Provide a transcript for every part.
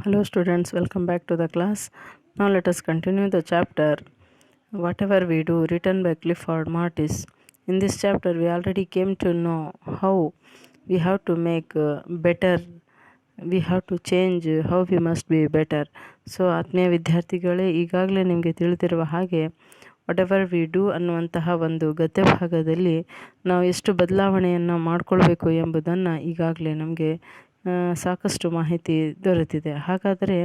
Hello students, welcome back to the class. Now let us continue the chapter Whatever We Do, written by Clifford Martis. In this chapter we already came to know how we have to make better, we have to change, how we must be better. So ಆತ್ಮೀಯ ವಿದ್ಯಾರ್ಥಿಗಳೇ, ಈಗಾಗಲೇ ನಿಮಗೆ ತಿಳಿದಿರುವ ಹಾಗೆ ವಾಟೆವರ್ we do ಅನ್ನುವಂತಹ ಒಂದು ಗದ್ಯ ಭಾಗದಲ್ಲಿ ನಾವು ಎಷ್ಟು ಬದಲಾವಣೆಯನ್ನು ಮಾಡಿಕೊಳ್ಬೇಕು ಎಂಬುದನ್ನು ಈಗಾಗಲೇ ನಮಗೆ ಸಾಕಷ್ಟು ಮಾಹಿತಿ ದೊರೆತಿದೆ. ಹಾಗಾದರೆ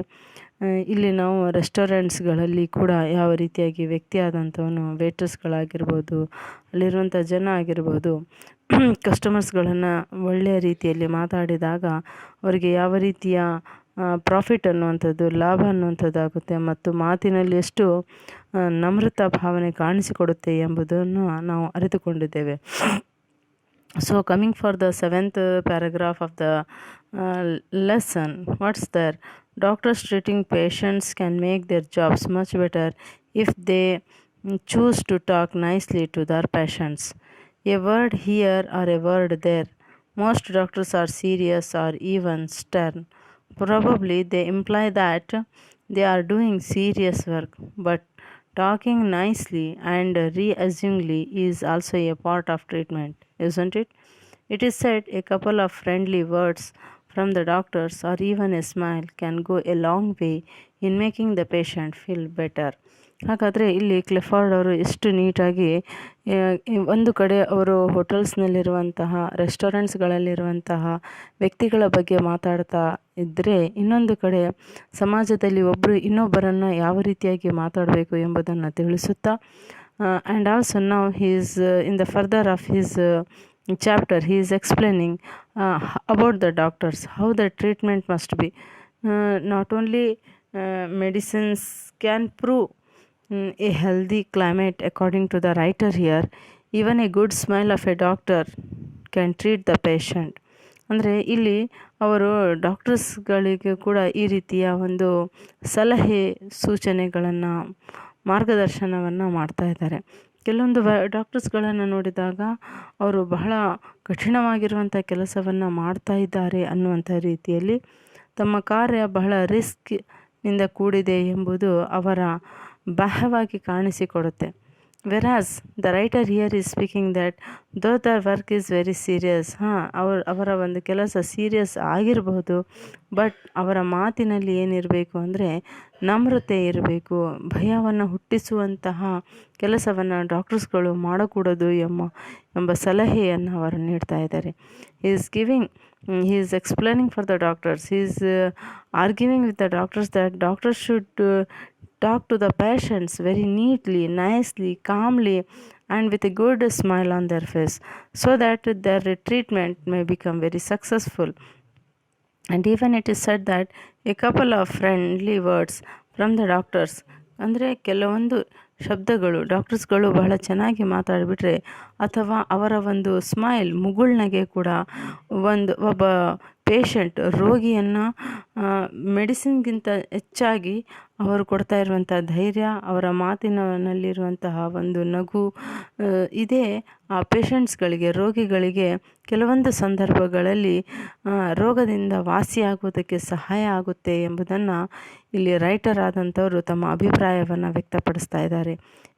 ಇಲ್ಲಿ ನಾವು ರೆಸ್ಟೋರೆಂಟ್ಸ್ಗಳಲ್ಲಿ ಕೂಡ ಯಾವ ರೀತಿಯಾಗಿ ವ್ಯಕ್ತಿ ಆದಂಥವನು ವೇಟ್ರಸ್ಗಳಾಗಿರ್ಬೋದು, ಅಲ್ಲಿರುವಂಥ ಜನ ಆಗಿರ್ಬೋದು, ಕಸ್ಟಮರ್ಸ್ಗಳನ್ನು ಒಳ್ಳೆಯ ರೀತಿಯಲ್ಲಿ ಮಾತಾಡಿದಾಗ ಅವರಿಗೆ ಯಾವ ರೀತಿಯ ಪ್ರಾಫಿಟ್ ಅನ್ನುವಂಥದ್ದು, ಲಾಭ ಅನ್ನುವಂಥದ್ದಾಗುತ್ತೆ ಮತ್ತು ಮಾತಿನಲ್ಲಿ ಎಷ್ಟು ನಮ್ರತಾ ಭಾವನೆ ಕಾಣಿಸಿಕೊಡುತ್ತೆ ಎಂಬುದನ್ನು ನಾವು ಅರಿತುಕೊಂಡಿದ್ದೇವೆ. So coming for the 7th paragraph of the lesson, what's there? Doctors treating patients can make their jobs much better if they choose to talk nicely to their patients. A word here or a word there. Most doctors are serious or even stern. Probably they imply that they are doing serious work, but talking nicely and reassuringly is also a part of treatment, isn't it? It is said a couple of friendly words from the doctors or even a smile can go a long way in making the patient feel better. ಹಾಗಾದರೆ ಇಲ್ಲಿ ಕ್ಲಿಫಾರ್ಡ್ ಅವರು ಎಷ್ಟು ನೀಟಾಗಿ ಒಂದು ಕಡೆ ಅವರು ಹೋಟೆಲ್ಸ್ನಲ್ಲಿರುವಂತಹ, ರೆಸ್ಟೋರೆಂಟ್ಸ್ಗಳಲ್ಲಿರುವಂತಹ ವ್ಯಕ್ತಿಗಳ ಬಗ್ಗೆ ಮಾತಾಡ್ತಾ ಇದ್ದರೆ, ಇನ್ನೊಂದು ಕಡೆ ಸಮಾಜದಲ್ಲಿ ಒಬ್ಬರು ಇನ್ನೊಬ್ಬರನ್ನು ಯಾವ ರೀತಿಯಾಗಿ ಮಾತಾಡಬೇಕು ಎಂಬುದನ್ನು ತಿಳಿಸುತ್ತಾ, ಆ್ಯಂಡ್ ಆಲ್ಸೋ ನಾವು his in the further of his chapter he is explaining about the doctors, how the treatment must be. Not only medicines can prove a healthy climate according to the writer here, even a good smile of a doctor can treat the patient. ಅಂದರೆ ಇಲ್ಲಿ ಅವರು ಡಾಕ್ಟರ್ಸ್ಗಳಿಗೆ ಕೂಡ ಈ ರೀತಿಯ ಒಂದು ಸಲಹೆ ಸೂಚನೆಗಳನ್ನು, ಮಾರ್ಗದರ್ಶನವನ್ನು ಮಾಡ್ತಾ ಇದ್ದಾರೆ. ಕೆಲವೊಂದು ಡಾಕ್ಟರ್ಸ್ಗಳನ್ನು ನೋಡಿದಾಗ ಅವರು ಬಹಳ ಕಠಿಣವಾಗಿರುವಂಥ ಕೆಲಸವನ್ನು ಮಾಡ್ತಾ ಇದ್ದಾರೆ ಅನ್ನುವಂಥ ರೀತಿಯಲ್ಲಿ ತಮ್ಮ ಕಾರ್ಯ ಬಹಳ ರಿಸ್ಕ್ನಿಂದ ಕೂಡಿದೆ ಎಂಬುದು ಅವರ ಬಾಹ್ಯವಾಗಿ ಕಾಣಿಸಿಕೊಡುತ್ತೆ. Whereas the writer here is speaking that though the work is very serious. ಅವರ ಒಂದು ಕೆಲಸ ಸೀರಿಯಸ್ ಆಗಿರಬಹುದು, ಬಟ್ ಅವರ ಮಾತಿನಲ್ಲಿ ಏನಿರಬೇಕು ಅಂದರೆ ನಮ್ರತೆ ಇರಬೇಕು. ಭಯವನ್ನು ಹುಟ್ಟಿಸುವಂತಹ ಕೆಲಸವನ್ನು ಡಾಕ್ಟರ್ಸ್ಗಳು ಮಾಡಕೂಡದು ಎಂಬ ಸಲಹೆಯನ್ನು ಅವರು ನೀಡ್ತಾ ಇದ್ದಾರೆ. he is explaining for the doctors. He is arguing with the doctors that doctors should talk to the patients very neatly, nicely, calmly, and with a good smile on their face, so that their treatment may become very successful. And even it is said that a couple of friendly words from the doctors, ಅಂದರೆ ಕೆಲವೊಂದು ಶಬ್ದಗಳು ಡಾಕ್ಟರ್ಸ್ಗಳು ಬಹಳ ಚೆನ್ನಾಗಿ ಮಾತಾಡಿಬಿಟ್ರೆ, ಅಥವಾ ಅವರ ಒಂದು smile, ಮುಗುಳ್ನಗೆ ಕೂಡ ಒಬ್ಬ ಪೇಷಂಟ್, ರೋಗಿಯನ್ನು ಮೆಡಿಸಿನ್ಗಿಂತ ಹೆಚ್ಚಾಗಿ ಅವರು ಕೊಡ್ತಾ ಇರುವಂಥ ಧೈರ್ಯ, ಅವರ ಮಾತಿನಲ್ಲಿರುವಂತಹ ಒಂದು ನಗು, ಇದೇ ಆ ಪೇಷಂಟ್ಸ್ಗಳಿಗೆ, ರೋಗಿಗಳಿಗೆ ಕೆಲವೊಂದು ಸಂದರ್ಭಗಳಲ್ಲಿ ರೋಗದಿಂದ ವಾಸಿಯಾಗುವುದಕ್ಕೆ ಸಹಾಯ ಆಗುತ್ತೆ ಎಂಬುದನ್ನು ಇಲ್ಲಿ ರೈಟರ್ ಆದಂಥವರು ತಮ್ಮ ಅಭಿಪ್ರಾಯವನ್ನು ವ್ಯಕ್ತಪಡಿಸ್ತಾ ಇದ್ದಾರೆ.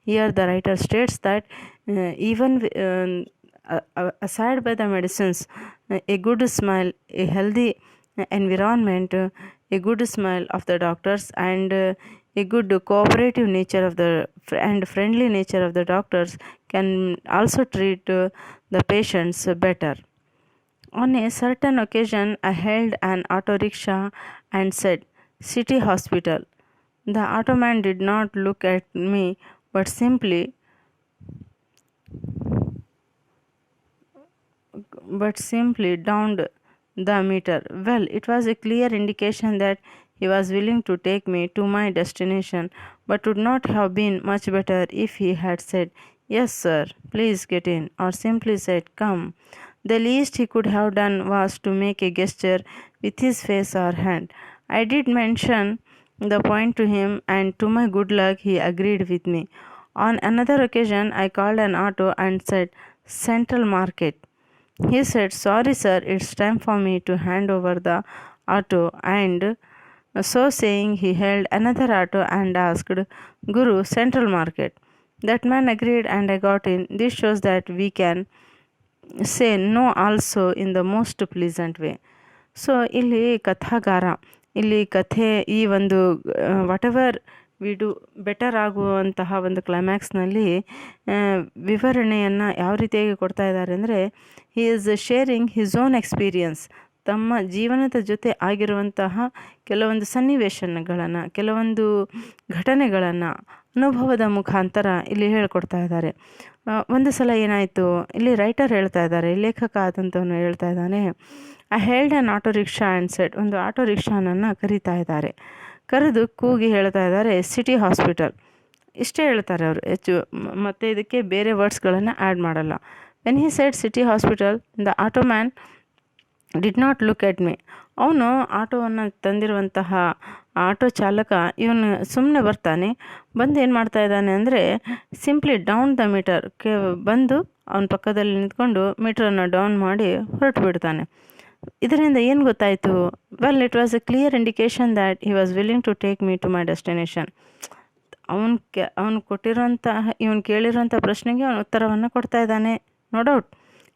Here the writer States that even aside by the medicines, a good smile, a healthy environment, a good smile of the doctors, and a good cooperative nature of the and friendly nature of the doctors can also treat the patients better. On a certain occasion, I hailed an auto rickshaw and said, "City Hospital." The automan did not look at me, but simply downed the meter. Well, it was a clear indication that he was willing to take me to my destination, but would not have been much better if he had said, "Yes, sir, please get in," or simply said, "Come." The least he could have done was to make a gesture with his face or hand. I did mention the point to him, and to my good luck, he agreed with me. On another occasion, I called an auto and said, "Central Market." He said, "Sorry, sir, it's time for me to hand over the auto and So saying, he hailed another auto and asked, Guru, Central Market. That man agreed and I got in. This shows that we can say no also in the most pleasant way. So ಇಲ್ಲಿ ಕಥಾಗಾರ, ಇಲ್ಲಿ ಕಥೆ ಈ ಒಂದು whatever we do better ಆಗುವಂತಹ ಒಂದು ಕ್ಲೈಮ್ಯಾಕ್ಸ್ನಲ್ಲಿ ವಿವರಣೆಯನ್ನು ಯಾವ ರೀತಿಯಾಗಿ ಕೊಡ್ತಾ ಇದ್ದಾರೆ ಅಂದರೆ, he is sharing his own experience, ತಮ್ಮ ಜೀವನದ ಜೊತೆ ಆಗಿರುವಂತಹ ಕೆಲವೊಂದು ಸನ್ನಿವೇಶಗಳನ್ನು, ಕೆಲವೊಂದು ಘಟನೆಗಳನ್ನು ಅನುಭವದ ಮುಖಾಂತರ ಇಲ್ಲಿ ಹೇಳ್ಕೊಡ್ತಾ ಇದ್ದಾರೆ. ಒಂದು ಸಲ ಏನಾಯಿತು, ಇಲ್ಲಿ ರೈಟರ್ ಹೇಳ್ತಾ ಇದ್ದಾರೆ, ಲೇಖಕ ಆದಂಥವನು ಹೇಳ್ತಾ ಇದ್ದಾನೆ, I hailed on auto rickshaw and set. ಒಂದು ಆಟೋ ರಿಕ್ಷಾನನ್ನು ಕರೀತಾ ಇದ್ದಾರೆ, ಕರೆದು ಕೂಗಿ ಹೇಳ್ತಾ ಇದ್ದಾರೆ, ಸಿಟಿ ಹಾಸ್ಪಿಟಲ್. ಇಷ್ಟೇ ಹೇಳ್ತಾರೆ ಅವರು, ಹೆಚ್ಚು ಮತ್ತು ಇದಕ್ಕೆ ಬೇರೆ ವರ್ಡ್ಸ್ಗಳನ್ನು ಆ್ಯಡ್ ಮಾಡಲ್ಲ. When he said city hospital, the auto man did not look at me. ಅವನು ಆಟೋವನ್ನು ತಂದಿರುವಂತಹ ಆಟೋ ಚಾಲಕ ಇವನು ಸುಮ್ಮನೆ ಬರ್ತಾನೆ, ಬಂದು ಏನು ಮಾಡ್ತಾ ಇದ್ದಾನೆ ಅಂದರೆ, ಸಿಂಪ್ಲಿ ಡೌನ್ ದ ಮೀಟರ್, ಬಂದು ಅವನ ಪಕ್ಕದಲ್ಲಿ ನಿಂತ್ಕೊಂಡು ಮೀಟ್ರನ್ನು ಡೌನ್ ಮಾಡಿ ಹೊರಟು ಬಿಡ್ತಾನೆ. ಇದರಿಂದ ಏನು ಗೊತ್ತಾಯಿತು? Well, it was a clear indication that he was willing to take me to my destination. ಅವನು ಕೊಟ್ಟಿರೋಂತಹ, ಇವನು ಕೇಳಿರೋಂಥ ಪ್ರಶ್ನೆಗೆ ಅವನು ಉತ್ತರವನ್ನು ಕೊಡ್ತಾ ಇದ್ದಾನೆ. No doubt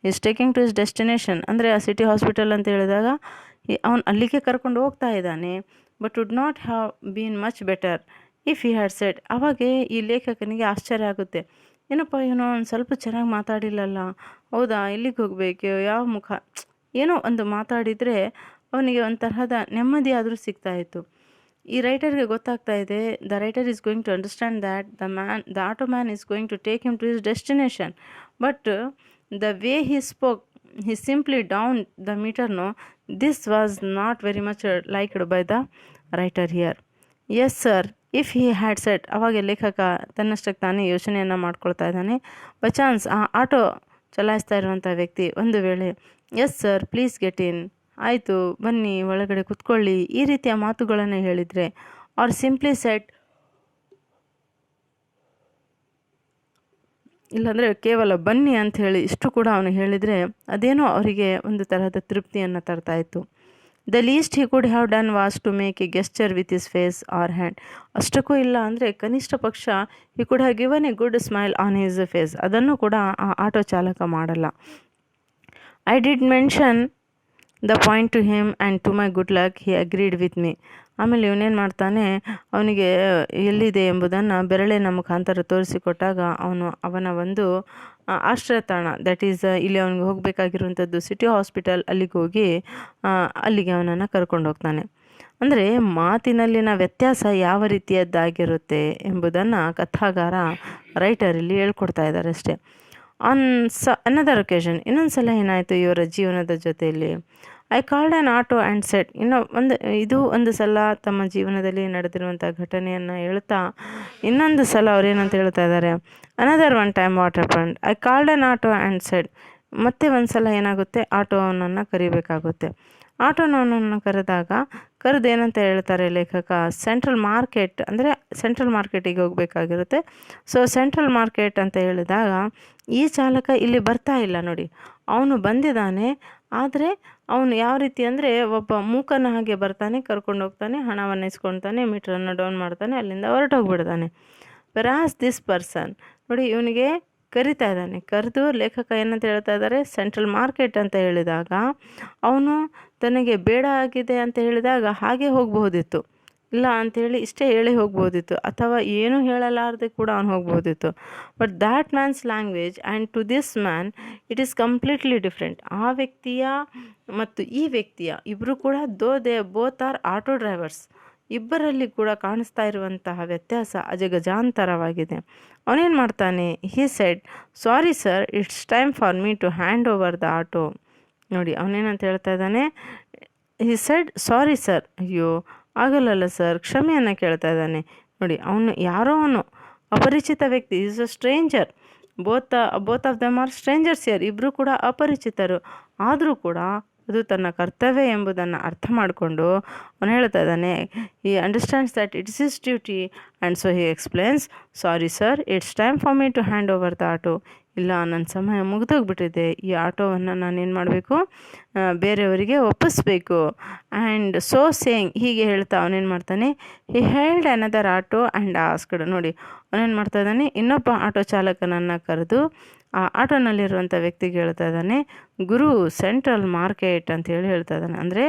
is taking to his destination ಅಂದರೆ ಆ ಸಿಟಿ ಹಾಸ್ಪಿಟಲ್ ಅಂತ ಹೇಳಿದಾಗ ಅವನು ಅಲ್ಲಿಗೆ ಕರ್ಕೊಂಡು ಹೋಗ್ತಾ ಇದ್ದಾನೆ. But would not have been much better if he had shed. ಅವಾಗೆ ಈ ಲೇಖಕನಿಗೆ ಆಶ್ಚರ್ಯ ಆಗುತ್ತೆ, ಏನಪ್ಪ ಇವನು ಒಂದು ಸ್ವಲ್ಪ ಚೆನ್ನಾಗಿ ಮಾತಾಡಿಲ್ಲಲ್ಲ, ಹೌದಾ, ಎಲ್ಲಿಗೆ ಹೋಗಬೇಕು, ಯಾವ ಮುಖ, ಏನೋ ಒಂದು ಮಾತಾಡಿದರೆ ಅವನಿಗೆ ಒಂದು ತರಹದ ನೆಮ್ಮದಿ ಆದರೂ ಸಿಗ್ತಾಯಿತ್ತು. ಈ ರೈಟರ್ಗೆ ಗೊತ್ತಾಗ್ತಾ ಇದೆ, the writer is going to understand that the auto man is going to take him to his destination. But the way he spoke, he simply downed the meter. No, this was not very much liked by the writer here. Yes sir, if he had said, ಅವಾಗ ಲೇಖಕ ತನ್ನಷ್ಟಕ್ಕೆ ತಾನೇ ಯೋಚನೆಯನ್ನು ಮಾಡ್ಕೊಳ್ತಾ ಇದ್ದಾನೆ, by chance ಆ auto ಚಲಾಯಿಸ್ತಾ ಇರುವಂಥ ವ್ಯಕ್ತಿ ಒಂದು ವೇಳೆ yes sir please get in, ಆಯಿತು ಬನ್ನಿ ಒಳಗಡೆ ಕುತ್ಕೊಳ್ಳಿ, ಈ ರೀತಿಯ ಮಾತುಗಳನ್ನು ಹೇಳಿದರೆ, ಆರ್ ಸಿಂಪ್ಲಿ ಸೆಟ್, ಇಲ್ಲಾಂದರೆ ಕೇವಲ ಬನ್ನಿ ಅಂಥೇಳಿ ಇಷ್ಟು ಕೂಡ ಅವನು ಹೇಳಿದರೆ ಅದೇನೋ ಅವರಿಗೆ ಒಂದು ತರಹದ ತೃಪ್ತಿಯನ್ನು ತರ್ತಾಯಿತ್ತು. The least he could have done was to make a gesture with his face or hand. ಅಷ್ಟಕ್ಕೂ ಇಲ್ಲ ಅಂದರೆ ಕನಿಷ್ಠ ಪಕ್ಷ he could have given a good smile on his face. ಅದನ್ನು ಕೂಡ ಆ ಆಟೋ ಚಾಲಕ ಮಾಡಲ್ಲ. I did mention the point to him and to my good luck he agreed with me. ಆಮೇಲೆ ಇವನೇನು ಮಾಡ್ತಾನೆ, ಅವನಿಗೆ ಎಲ್ಲಿದೆ ಎಂಬುದನ್ನು ಬೆರಳಿನ ಮುಖಾಂತರ ತೋರಿಸಿಕೊಟ್ಟಾಗ ಅವನ ಒಂದು ಆಶ್ರಯ ತಾಣ, ದಟ್ ಈಸ್ ಇಲ್ಲಿ ಅವನಿಗೆ ಹೋಗಬೇಕಾಗಿರುವಂಥದ್ದು ಸಿಟಿ ಹಾಸ್ಪಿಟಲ್, ಅಲ್ಲಿಗೆ ಅವನನ್ನು ಕರ್ಕೊಂಡು ಹೋಗ್ತಾನೆ. ಅಂದರೆ ಮಾತಿನಲ್ಲಿನ ವ್ಯತ್ಯಾಸ ಯಾವ ರೀತಿಯದ್ದಾಗಿರುತ್ತೆ ಎಂಬುದನ್ನು ಕಥಾಗಾರ ರೈಟರಲ್ಲಿ ಹೇಳ್ಕೊಡ್ತಾ ಇದ್ದಾರೆ ಅಷ್ಟೇ. ಆನ್ ಅನದರ್ ಒಕೇಶನ್, ಇನ್ನೊಂದು ಸಲ ಏನಾಯಿತು ಇವರ ಜೀವನದ ಜೊತೆಯಲ್ಲಿ, I called on auto and set. ಇದು ಒಂದು ಸಲ ತಮ್ಮ ಜೀವನದಲ್ಲಿ ನಡೆದಿರುವಂಥ ಘಟನೆಯನ್ನು ಹೇಳ್ತಾ ಇನ್ನೊಂದು ಸಲ ಅವ್ರೇನಂತ ಹೇಳ್ತಾ ಇದ್ದಾರೆ, another one time what happened, I called on auto and set. ಮತ್ತೆ ಒಂದು ಸಲ ಏನಾಗುತ್ತೆ, ಆಟೋನನ್ನು ಕರಿಬೇಕಾಗುತ್ತೆ. ಆಟೋನವನ್ನು ಕರೆದು ಏನಂತ ಹೇಳ್ತಾರೆ ಲೇಖಕ, ಸೆಂಟ್ರಲ್ ಮಾರ್ಕೆಟ್, ಅಂದರೆ ಸೆಂಟ್ರಲ್ ಮಾರ್ಕೆಟಿಗೆ ಹೋಗಬೇಕಾಗಿರುತ್ತೆ. ಸೊ ಸೆಂಟ್ರಲ್ ಮಾರ್ಕೆಟ್ ಅಂತ ಹೇಳಿದಾಗ ಈ ಚಾಲಕ ಇಲ್ಲಿ ಬರ್ತಾ ಇಲ್ಲ ನೋಡಿ, ಅವನು ಬಂದಿದ್ದಾನೆ, ಆದರೆ ಅವನು ಯಾವ ರೀತಿ ಅಂದರೆ ಒಬ್ಬ ಮೂಕನ ಹಾಗೆ ಬರ್ತಾನೆ, ಕರ್ಕೊಂಡು ಹೋಗ್ತಾನೆ, ಹಣವನ್ನು ಇಸ್ಕೊಳ್ತಾನೆ, ಮೀಟ್ರನ್ನು ಡೌನ್ ಮಾಡ್ತಾನೆ, ಅಲ್ಲಿಂದ ಹೊರಟೋಗ್ಬಿಡ್ತಾನೆ. ವೆರಾಸ್ ದಿಸ್ ಪರ್ಸನ್ ನೋಡಿ, ಇವನಿಗೆ ಕರಿತಾ ಇದ್ದಾನೆ, ಕರೆದು ಲೇಖಕ ಏನಂತ ಹೇಳ್ತಾ ಇದ್ದಾರೆ, ಸೆಂಟ್ರಲ್ ಮಾರ್ಕೆಟ್ ಅಂತ ಹೇಳಿದಾಗ ಅವನು ತನಗೆ ಬೇಡ ಆಗಿದೆ ಅಂತ ಹೇಳಿದಾಗ ಹಾಗೆ ಹೋಗಬಹುದಿತ್ತು, ಇಲ್ಲ ಅಂಥೇಳಿ ಇಷ್ಟೇ ಹೇಳಿ ಹೋಗ್ಬೋದಿತ್ತು, ಅಥವಾ ಏನೂ ಹೇಳಲಾರದೆ ಕೂಡ ಅವನು ಹೋಗ್ಬೋದಿತ್ತು. But that man's language and to this man it is completely different. ಆ ವ್ಯಕ್ತಿಯ ಮತ್ತು ಈ ವ್ಯಕ್ತಿಯ ಇಬ್ಬರು ಕೂಡ they both are auto drivers, ಇಬ್ಬರಲ್ಲಿ ಕೂಡ ಕಾಣಿಸ್ತಾ ಇರುವಂತಹ ವ್ಯತ್ಯಾಸ ಅಜಗಜಾಂತರವಾಗಿದೆ. ಅವನೇನು ಮಾಡ್ತಾನೆ, he said, sorry sir, it's time for me to hand over the auto. ನೋಡಿ ಅವನೇನಂತ ಹೇಳ್ತಾ ಇದ್ದಾನೆ, ಹಿ ಸೆಡ್ ಸಾರಿ ಸರ್, ಅಯ್ಯೋ ಆಗಲ್ಲಲ್ಲ ಸರ್, ಕ್ಷಮೆಯನ್ನು ಕೇಳ್ತಾ ಇದ್ದಾನೆ. ನೋಡಿ ಅವನು ಅಪರಿಚಿತ ವ್ಯಕ್ತಿ, is a stranger, both of them are stranger's here, ಇಬ್ಬರು ಕೂಡ ಅಪರಿಚಿತರು, ಆದರೂ ಕೂಡ ಅದು ತನ್ನ ಕರ್ತವ್ಯ ಎಂಬುದನ್ನು ಅರ್ಥ ಮಾಡಿಕೊಂಡು ಅವನು ಹೇಳ್ತಾ ಇದ್ದಾನೆ, ಈ understands that it's his duty and so he explains, sorry sir, it's time for me to hand over the auto. ಇಲ್ಲ, ನನ್ನ ಸಮಯ ಮುಗಿದೋಗ್ಬಿಟ್ಟಿದೆ, ಈ ಆಟೋವನ್ನು ನಾನೇನು ಮಾಡಬೇಕು, ಬೇರೆಯವರಿಗೆ ಒಪ್ಪಿಸ್ಬೇಕು. ಆ್ಯಂಡ್ ಸೋ ಸೇಯಿಂಗ್, ಹೀಗೆ ಹೇಳ್ತಾ ಅವನೇನು ಮಾಡ್ತಾನೆ, he held another auto and asked. ನೋಡಿ, ಅವನೇನು ಮಾಡ್ತಾ ಇದ್ದಾನೆ, ಇನ್ನೊಬ್ಬ ಆಟೋ ಚಾಲಕನನ್ನು ಕರೆದು ಆ ಆಟೋನಲ್ಲಿರುವಂಥ ವ್ಯಕ್ತಿಗೆ ಹೇಳ್ತಾ ಇದ್ದಾನೆ, ಗುರು ಸೆಂಟ್ರಲ್ ಮಾರ್ಕೆಟ್ ಅಂತೇಳಿ ಹೇಳ್ತಾ ಇದ್ದಾನೆ. ಅಂದರೆ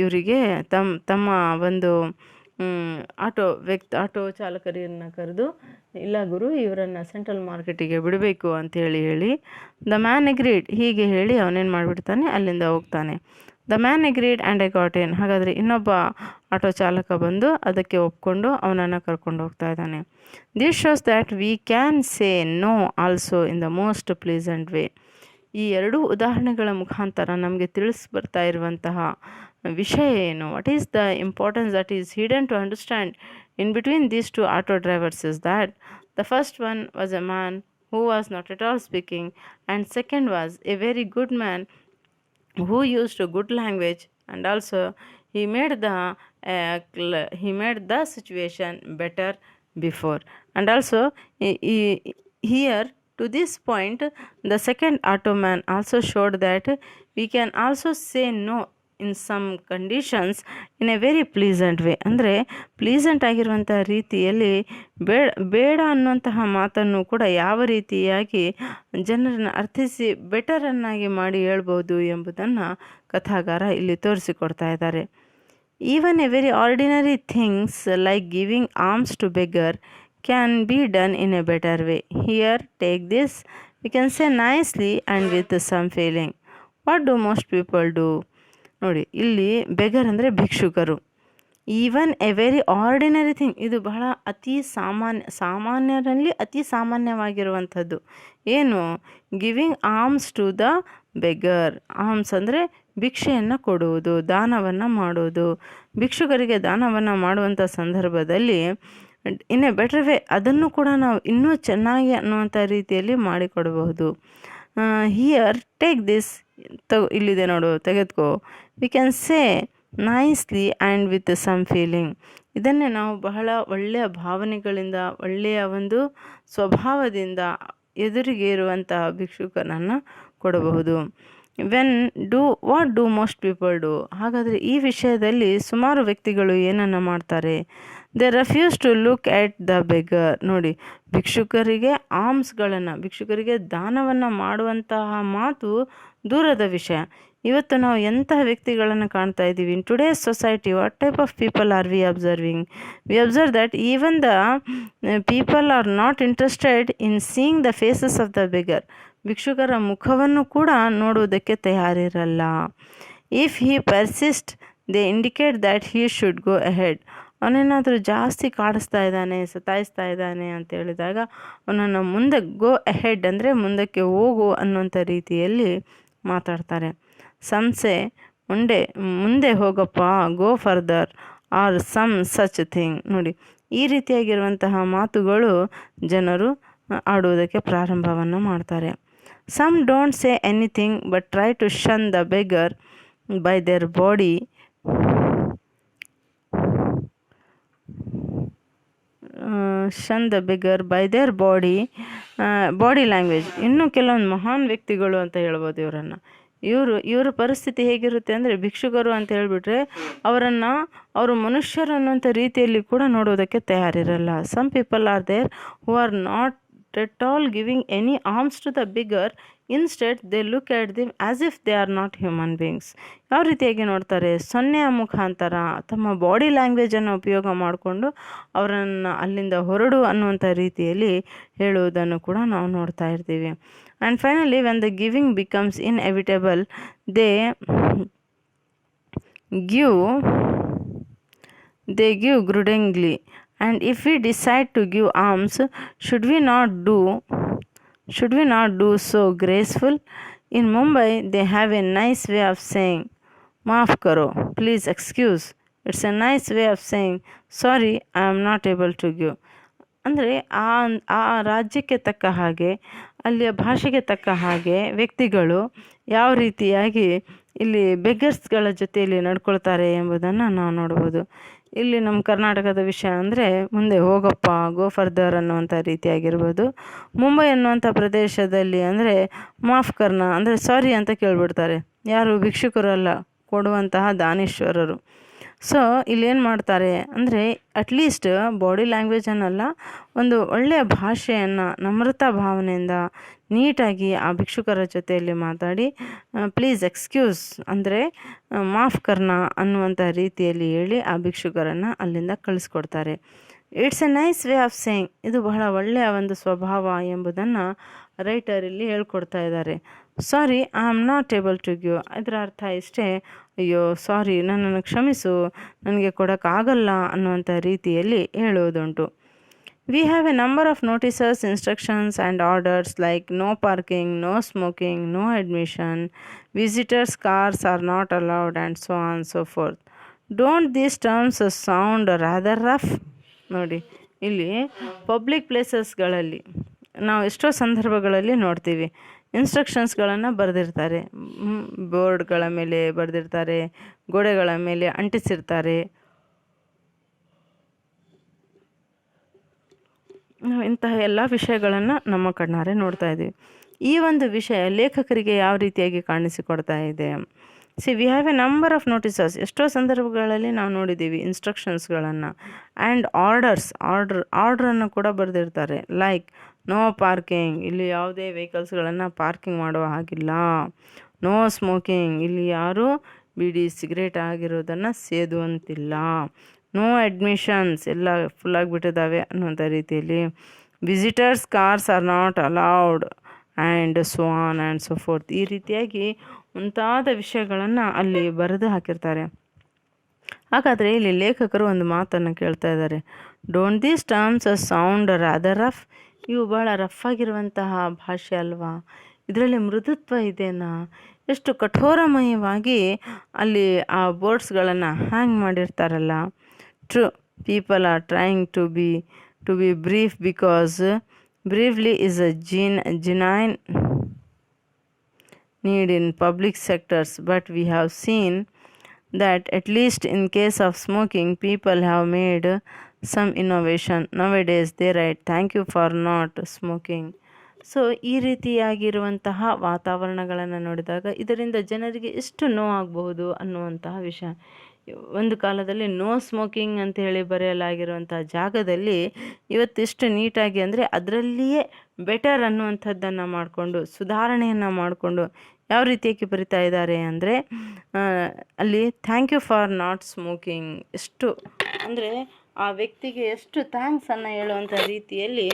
ಇವರಿಗೆ ತಮ್ಮ ಒಂದು ಆಟೋ ಚಾಲಕರನ್ನು ಕರೆದು, ಇಲ್ಲ ಗುರು, ಇವರನ್ನು ಸೆಂಟ್ರಲ್ ಮಾರ್ಕೆಟಿಗೆ ಬಿಡಬೇಕು ಅಂಥೇಳಿ ಹೇಳಿ, ದ ಮ್ಯಾನ್ ಎಗ್ರೀಡ್, ಹೀಗೆ ಹೇಳಿ ಅವನೇನು ಮಾಡಿಬಿಡ್ತಾನೆ, ಅಲ್ಲಿಂದ ಹೋಗ್ತಾನೆ. The man agreed and I got in. ಹಾಗಾದರೆ ಇನ್ನೊಬ್ಬ ಆಟೋ ಚಾಲಕ ಬಂದು ಅದಕ್ಕೆ ಒಪ್ಕೊಂಡು ಅವನನ್ನು ಕರ್ಕೊಂಡು ಹೋಗ್ತಾ ಇದ್ದಾನೆ. This shows that we can say no also in the most pleasant way. ಈ ಎರಡೂ ಉದಾಹರಣೆಗಳ ಮುಖಾಂತರ ನಮಗೆ ಬರ್ತಾ ಇರುವಂತಹ ವಿಷಯ ಏನು, what is the importance that is hidden to understand in between these two auto drivers is that the first one was a man who was not at all speaking, and second was a very good man who used a good language, and also he made the situation better before. And also here to this point, the second auto man also showed that we can also say no in some conditions in a very pleasant way. ಅಂದರೆ pleasant ಆಗಿರುವಂಥ ರೀತಿಯಲ್ಲಿ ಬೇಡ ಅನ್ನುವಂತಹ ಮಾತನ್ನು ಕೂಡ ಯಾವ ರೀತಿಯಾಗಿ ಜನರನ್ನು ಅರ್ಥಿಸಿ ಬೆಟರನ್ನಾಗಿ ಮಾಡಿ ಹೇಳ್ಬೋದು ಎಂಬುದನ್ನು ಕಥಾಗಾರ ಇಲ್ಲಿ ತೋರಿಸಿಕೊಡ್ತಾ ಇದ್ದಾರೆ. Even a very ordinary things like giving alms to beggar can be done in a better way. Here take this, we can say nicely and with some feeling. What do most people do? ನೋಡಿ, ಇಲ್ಲಿ beggar ಅಂದರೆ ಭಿಕ್ಷುಕರು. Even a very ordinary thing, ಇದು ಬಹಳ ಸಾಮಾನ್ಯರಲ್ಲಿ ಅತಿ ಸಾಮಾನ್ಯವಾಗಿರುವಂಥದ್ದು ಏನು, giving alms to the beggar. Alms ಅಂದರೆ ಭಿಕ್ಷೆಯನ್ನು ಕೊಡುವುದು, ದಾನವನ್ನು ಮಾಡುವುದು. ಭಿಕ್ಷುಕರಿಗೆ ದಾನವನ್ನು ಮಾಡುವಂಥ ಸಂದರ್ಭದಲ್ಲಿ ಇನ್ ಎ ಬೆಟರ್ ವೇ, ಅದನ್ನು ಕೂಡ ನಾವು ಇನ್ನೂ ಚೆನ್ನಾಗಿ ಅನ್ನುವಂಥ ರೀತಿಯಲ್ಲಿ ಮಾಡಿಕೊಡಬಹುದು. ಹಿಯರ್ ಟೇಕ್ ದಿಸ್, ಇಲ್ಲಿದೆ ನೋಡು, ತೆಗೆದುಕೋ. We can say nicely and with some feeling. ಇದನ್ನೇ ನಾವು ಬಹಳ ಒಳ್ಳೆಯ ಭಾವನೆಗಳಿಂದ, ಒಳ್ಳೆಯ ಒಂದು ಸ್ವಭಾವದಿಂದ ಎದುರಿಗೆ ಇರುವಂತಹ ಭಿಕ್ಷುಕನನ್ನು ಕೊಡಬಹುದು. What do most people do? ಹಾಗಾದರೆ ಈ ವಿಷಯದಲ್ಲಿ ಸುಮಾರು ವ್ಯಕ್ತಿಗಳು ಏನನ್ನು ಮಾಡ್ತಾರೆ? They refuse to look at the beggar. ನೋಡಿ, ಭಿಕ್ಷುಕರಿಗೆ ಭಿಕ್ಷುಕರಿಗೆ ದಾನವನ್ನು ಮಾಡುವಂತಹ ಮಾತು ದೂರದ ವಿಷಯ. ಇವತ್ತು ನಾವು ಎಂತಹ ವ್ಯಕ್ತಿಗಳನ್ನು ಕಾಣ್ತಾ ಇದ್ದೀವಿ? In today's society what type of people are we observing? We observe that even the people are not interested in seeing the faces of the beggar. ಭಿಕ್ಷುಕರ ಮುಖವನ್ನು ಕೂಡ ನೋಡುವುದಕ್ಕೆ ತಯಾರಿರಲ್ಲ. If he persist, they indicate that he should go ahead. ಅವನೇನಾದರೂ ಜಾಸ್ತಿ ಕಾಡಿಸ್ತಾ ಇದ್ದಾನೆ, ಸತಾಯಿಸ್ತಾ ಇದ್ದಾನೆ ಅಂತ ಹೇಳಿದಾಗ ಅವನನ್ನು ಮುಂದೆ ಗೋ ಅಹೆಡ್ ಅಂದರೆ ಮುಂದಕ್ಕೆ ಹೋಗು ಅನ್ನುವಂಥ ರೀತಿಯಲ್ಲಿ ಮಾತಾಡ್ತಾರೆ. ಸಂಸೆ ಮುಂದೆ ಹೋಗಪ್ಪ, go further or some such thing. ನೋಡಿ, ಈ ರೀತಿಯಾಗಿರುವಂತಹ ಮಾತುಗಳು ಜನರು ಆಡುವುದಕ್ಕೆ ಪ್ರಾರಂಭವನ್ನು ಮಾಡ್ತಾರೆ. Some don't say anything but try to shun the beggar by their body body language. ಇನ್ನೂ ಕೆಲವೊಂದು ಮಹಾನ್ ವ್ಯಕ್ತಿಗಳು ಅಂತ ಹೇಳ್ಬೋದು ಇವರನ್ನು. ಇವರ ಪರಿಸ್ಥಿತಿ ಹೇಗಿರುತ್ತೆ ಅಂದರೆ, ಭಿಕ್ಷುಕರು ಅಂತ ಹೇಳಿಬಿಟ್ರೆ ಅವರು ಮನುಷ್ಯರು ಅನ್ನುವಂಥ ರೀತಿಯಲ್ಲಿ ಕೂಡ ನೋಡೋದಕ್ಕೆ ತಯಾರಿರಲ್ಲ. Some people are there who are not at all giving any alms to the beggar. Instead they look at them as if they are not human beings. ಯಾವ ರೀತಿಯಾಗಿ ನೋಡ್ತಾರೆ? ಸೊನ್ನೆಯ ಮುಖಾಂತರ ತಮ್ಮ ಬಾಡಿ ಲ್ಯಾಂಗ್ವೇಜನ್ನು ಉಪಯೋಗ ಮಾಡಿಕೊಂಡು ಅವರನ್ನು ಅಲ್ಲಿಂದ ಹೊರಡು ಅನ್ನುವಂಥ ರೀತಿಯಲ್ಲಿ ಹೇಳುವುದನ್ನು ಕೂಡ ನಾವು ನೋಡ್ತಾ ಇರ್ತೀವಿ. And finally when the giving becomes inevitable, they give grudgingly. And if we decide to give alms, should we not do so graceful? In Mumbai, they have a nice way of saying, "Maaf karo, please excuse." It's a nice way of saying, "Sorry, I am not able to give." ಅಂದರೆ ಆ ರಾಜ್ಯಕ್ಕೆ ತಕ್ಕ ಹಾಗೆ, ಅಲ್ಲಿಯ ಭಾಷೆಗೆ ತಕ್ಕ ಹಾಗೆ ವ್ಯಕ್ತಿಗಳು ಯಾವ ರೀತಿಯಾಗಿ ಇಲ್ಲಿ ಬೆಗ್ಗರ್ಸ್ಗಳ ಜೊತೆಯಲ್ಲಿ ನಡ್ಕೊಳ್ತಾರೆ ಎಂಬುದನ್ನು ನಾವು ನೋಡ್ಬೋದು. ಇಲ್ಲಿ ನಮ್ಮ ಕರ್ನಾಟಕದ ವಿಷಯ ಅಂದರೆ ಮುಂದೆ ಹೋಗಪ್ಪ ಗೋ ಫರ್ದರ್ ಅನ್ನುವಂಥ ರೀತಿಯಾಗಿರ್ಬೋದು. ಮುಂಬೈ ಅನ್ನುವಂಥ ಪ್ರದೇಶದಲ್ಲಿ ಅಂದರೆ ಮಾಫ್ ಕರ್ನ ಅಂದರೆ ಸಾರಿ ಅಂತ ಕೇಳ್ಬಿಡ್ತಾರೆ. ಯಾರು ಭಿಕ್ಷುಕರಲ್ಲ, ಕೊಡುವಂತಹ ದಾನೇಶ್ವರರು. ಸೊ ಇಲ್ಲೇನು ಮಾಡ್ತಾರೆ ಅಂದರೆ ಅಟ್ಲೀಸ್ಟ್ ಬಾಡಿ ಲ್ಯಾಂಗ್ವೇಜನ್ನಲ್ಲ, ಒಂದು ಒಳ್ಳೆಯ ಭಾಷೆಯನ್ನು ನಮ್ರತಾ ಭಾವನೆಯಿಂದ ನೀಟಾಗಿ ಆ ಭಿಕ್ಷುಕರ ಜೊತೆಯಲ್ಲಿ ಮಾತಾಡಿ ಪ್ಲೀಸ್ ಎಕ್ಸ್ಕ್ಯೂಸ್ ಅಂದರೆ ಮಾಫ್ ಕರ್ನ ಅನ್ನುವಂಥ ರೀತಿಯಲ್ಲಿ ಹೇಳಿ ಆ ಭಿಕ್ಷುಕರನ್ನು ಅಲ್ಲಿಂದ ಕಳಿಸ್ಕೊಡ್ತಾರೆ. It's a nice way of saying, ಇದು ಬಹಳ ಒಳ್ಳೆಯ ಒಂದು ಸ್ವಭಾವ ಎಂಬುದನ್ನು ರೈಟರ್ ಇಲ್ಲಿ ಹೇಳ್ಕೊಡ್ತಾ ಇದ್ದಾರೆ. Sorry I am not able to give, ಇದರ ಅರ್ಥ ಇಷ್ಟೇ, ಅಯ್ಯೋ ಸಾರಿ ನನ್ನನ್ನು ಕ್ಷಮಿಸು, ನನಗೆ ಕೊಡೋಕ್ಕಾಗಲ್ಲ ಅನ್ನುವಂಥ ರೀತಿಯಲ್ಲಿ ಹೇಳುವುದುಂಟು. We have a number of notices, instructions and orders like no parking, no smoking, no admission, visitors' cars are not allowed and so on and so forth. Don't these terms sound rather rough? ನೋಡಿ, ಇಲ್ಲಿ public ಪ್ಲೇಸಸ್ಗಳಲ್ಲಿ ನಾವು ಎಷ್ಟೋ ಸಂದರ್ಭಗಳಲ್ಲಿ ನೋಡ್ತೀವಿ, ಇನ್ಸ್ಟ್ರಕ್ಷನ್ಸ್ಗಳನ್ನು ಬರೆದಿರ್ತಾರೆ, ಬೋರ್ಡ್ಗಳ ಮೇಲೆ ಬರೆದಿರ್ತಾರೆ, ಗೋಡೆಗಳ ಮೇಲೆ ಅಂಟಿಸಿರ್ತಾರೆ. ನಾವು ಇಂತಹ ಎಲ್ಲ ವಿಷಯಗಳನ್ನು ನಮ್ಮ ಕಣ್ಣಾರೆ ನೋಡ್ತಾ ಇದ್ದೀವಿ. ಈ ಒಂದು ವಿಷಯ ಲೇಖಕರಿಗೆ ಯಾವ ರೀತಿಯಾಗಿ ಕಾಣಿಸಿಕೊಡ್ತಾ ಇದೆ? We have A number of notices, ಎಷ್ಟೋ ಸಂದರ್ಭಗಳಲ್ಲಿ ನಾವು ನೋಡಿದ್ದೀವಿ ಇನ್ಸ್ಟ್ರಕ್ಷನ್ಸ್ಗಳನ್ನು, ಆ್ಯಂಡ್ ಆರ್ಡ್ರನ್ನು ಕೂಡ ಬರೆದಿರ್ತಾರೆ. ಲೈಕ್ ನೋ ಪಾರ್ಕಿಂಗ್, ಇಲ್ಲಿ ಯಾವುದೇ ವೆಹಿಕಲ್ಸ್ಗಳನ್ನು ಪಾರ್ಕಿಂಗ್ ಮಾಡುವ ಹಾಗಿಲ್ಲ. ನೋ ಸ್ಮೋಕಿಂಗ್, ಇಲ್ಲಿ ಯಾರೂ ಬಿಡಿ ಸಿಗರೇಟ್ ಆಗಿರೋದನ್ನು ಸೇದುವಂತಿಲ್ಲ. ನೋ ಅಡ್ಮಿಷನ್ಸ್, ಎಲ್ಲ ಫುಲ್ಲಾಗಿಬಿಟ್ಟಿದ್ದಾವೆ ಅನ್ನುವಂಥ ರೀತಿಯಲ್ಲಿ. Visitors cars R not allowed and so on and so fourth, ಈ ರೀತಿಯಾಗಿ ಮುಂತಾದ ವಿಷಯಗಳನ್ನು ಅಲ್ಲಿ ಬರೆದು ಹಾಕಿರ್ತಾರೆ. ಹಾಗಾದರೆ ಇಲ್ಲಿ ಲೇಖಕರು ಒಂದು ಮಾತನ್ನು ಕೇಳ್ತಾ ಇದ್ದಾರೆ, don't these terms sound rather rough, ಇವು ಭಾಳ ರಫ್ ಆಗಿರುವಂತಹ ಭಾಷೆ ಅಲ್ವಾ, ಇದರಲ್ಲಿ ಮೃದುತ್ವ ಇದೆನಾ, ಎಷ್ಟು ಕಠೋರಮಯವಾಗಿ ಅಲ್ಲಿ ಆ ಬೋರ್ಡ್ಸ್ಗಳನ್ನು ಹ್ಯಾಂಗ್ ಮಾಡಿರ್ತಾರಲ್ಲ. True, people are trying to be brief because briefly is a genuine need in public sectors, but we have seen that at least in case of smoking, people have made some innovation. Nowadays they write thank you for not smoking. So ಈ ರೀತಿಯಾಗಿರುವಂತಹ ವಾತಾವರಣಗಳನ್ನು ನೋಡಿದಾಗ ಇದರಿಂದ ಜನರಿಗೆ ಎಷ್ಟು ನೋವಾಗಬಹುದು ಅನ್ನುವಂತಹ ವಿಷಯ. ಒಂದು ಕಾಲದಲ್ಲಿ no smoking ಅಂತ ಹೇಳಿ ಬರೆಯಲಾಗಿರುವಂಥ ಜಾಗದಲ್ಲಿ ಇವತ್ತಿಷ್ಟು ನೀಟಾಗಿ ಅಂದರೆ ಅದರಲ್ಲಿಯೇ ಬೆಟರ್ ಅನ್ನುವಂಥದ್ದನ್ನು ಮಾಡಿಕೊಂಡು ಸುಧಾರಣೆಯನ್ನು ಮಾಡಿಕೊಂಡು ಯಾವ ರೀತಿಯಾಗಿ ಬರಿತಾ ಇದ್ದಾರೆ ಅಂದರೆ ಅಲ್ಲಿ thank you for not smoking, ಎಷ್ಟು ಅಂದರೆ ಆ ವ್ಯಕ್ತಿಗೆ ಎಷ್ಟು ಥ್ಯಾಂಕ್ಸನ್ನು ಹೇಳುವಂಥ ರೀತಿಯಲ್ಲಿ,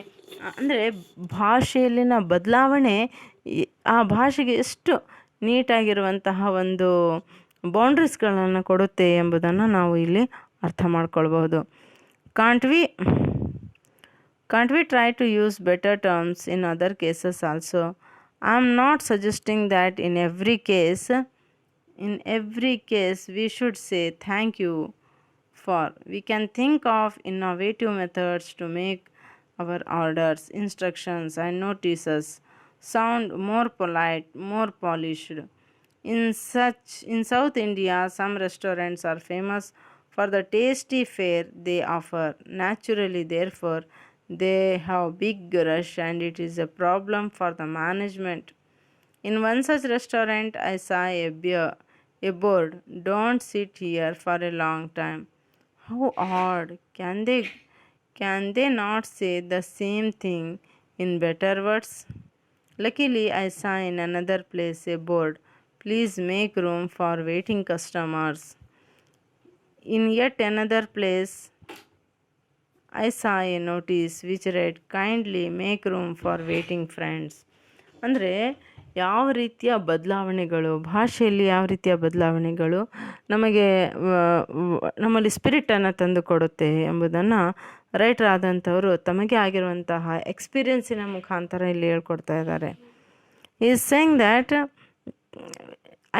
ಅಂದರೆ ಭಾಷೆಯಲ್ಲಿನ ಬದಲಾವಣೆ ಆ ಭಾಷೆಗೆ ಎಷ್ಟು ನೀಟಾಗಿರುವಂತಹ ಒಂದು ಬೌಂಡ್ರೀಸ್ಗಳನ್ನು ಕೊಡುತ್ತೆ ಎಂಬುದನ್ನು ನಾವು ಇಲ್ಲಿ ಅರ್ಥ ಮಾಡ್ಕೊಳ್ಬಹುದು. Can't we try to use better terms in other cases also? I am not suggesting that in every case we should say thank you for. We can think of innovative methods to make our orders, instructions and notices sound more polite, more polished. In South India, some restaurants are famous for the tasty fare they offer. Naturally, therefore, they have big rush and it is a problem for the management. In one such restaurant, I saw a board, don't sit here for a long time. How odd. Can they not say the same thing in better words? Luckily, I saw in another place a board, please make room for waiting customers. In yet another place, I saw a notice which read, kindly make room for waiting friends. ಅಂದರೆ ಯಾವ ರೀತಿಯ ಬದಲಾವಣೆಗಳು, ಭಾಷೆಯಲ್ಲಿ ಯಾವ ರೀತಿಯ ಬದಲಾವಣೆಗಳು ನಮಗೆ ನಮ್ಮಲ್ಲಿ ಸ್ಪಿರಿಟನ್ನು ತಂದು ಕೊಡುತ್ತೆ ಎಂಬುದನ್ನು ರೈಟರ್ ಆದಂಥವರು ತಮಗೆ ಆಗಿರುವಂತಹ ಎಕ್ಸ್ಪೀರಿಯನ್ಸಿನ ಮುಖಾಂತರ ಇಲ್ಲಿ ಹೇಳ್ಕೊಡ್ತಾ ಇದ್ದಾರೆ. Is saying that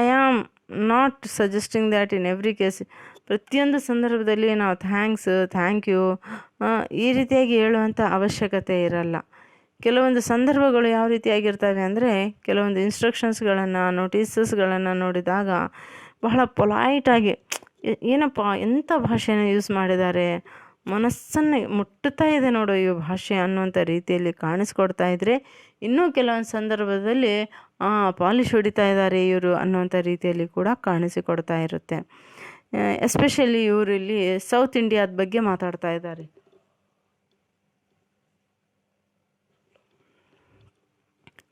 I am not suggesting that in every case, ಪ್ರತಿಯೊಂದು ಸಂದರ್ಭದಲ್ಲಿ ನಾವು ಥ್ಯಾಂಕ್ ಯು ಈ ರೀತಿಯಾಗಿ ಹೇಳುವಂಥ ಅವಶ್ಯಕತೆ ಇರಲ್ಲ. ಕೆಲವೊಂದು ಸಂದರ್ಭಗಳು ಯಾವ ರೀತಿಯಾಗಿರ್ತವೆ ಅಂದರೆ, ಕೆಲವೊಂದು ಇನ್ಸ್ಟ್ರಕ್ಷನ್ಸ್ಗಳನ್ನು, ನೋಟಿಸಸ್ಗಳನ್ನು ನೋಡಿದಾಗ ಬಹಳ ಪೊಲೈಟಾಗಿ ಏನಪ್ಪ ಎಂಥ ಭಾಷೆನ ಯೂಸ್ ಮಾಡಿದ್ದಾರೆ, ಮನಸ್ಸನ್ನು ಮುಟ್ಟುತ್ತಾ ಇದೆ ನೋಡು ಈ ಭಾಷೆ ಅನ್ನುವಂಥ ರೀತಿಯಲ್ಲಿ ಕಾಣಿಸ್ಕೊಡ್ತಾ ಇದ್ದರೆ, ಇನ್ನೂ ಕೆಲವೊಂದು ಸಂದರ್ಭದಲ್ಲಿ ಪಾಲಿಶ್ ಹೊಡಿತಾ ಇದ್ದಾರೆ ಇವರು ಅನ್ನುವಂಥ ರೀತಿಯಲ್ಲಿ ಕೂಡ ಕಾಣಿಸಿಕೊಡ್ತಾ ಇರುತ್ತೆ. ಎಸ್ಪೆಷಲಿ ಇವರು ಇಲ್ಲಿ ಸೌತ್ ಇಂಡಿಯಾದ ಬಗ್ಗೆ ಮಾತಾಡ್ತಾ ಇದ್ದಾರೆ.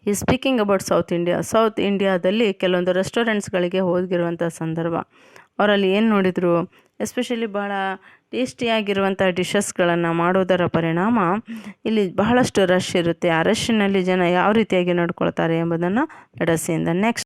ಈ ಸ್ಪೀಕಿಂಗ್ ಅಬೌಟ್ ಸೌತ್ ಇಂಡಿಯಾದಲ್ಲಿ ಕೆಲವೊಂದು ರೆಸ್ಟೋರೆಂಟ್ಸ್ಗಳಿಗೆ ಹೋಗಿರುವಂಥ ಸಂದರ್ಭ, ಅವರಲ್ಲಿ ಏನು ನೋಡಿದರು, ಎಸ್ಪೆಷಲಿ ಭಾಳ ಟೇಸ್ಟಿಯಾಗಿರುವಂಥ ಡಿಶಸ್ಗಳನ್ನು ಮಾಡೋದರ ಪರಿಣಾಮ ಇಲ್ಲಿ ಬಹಳಷ್ಟು ರಶ್ ಇರುತ್ತೆ. ಆ ರಶ್ನಲ್ಲಿ ಜನ ಯಾವ ರೀತಿಯಾಗಿ ನಡ್ಕೊಳ್ತಾರೆ ಎಂಬುದನ್ನು let us see in the next.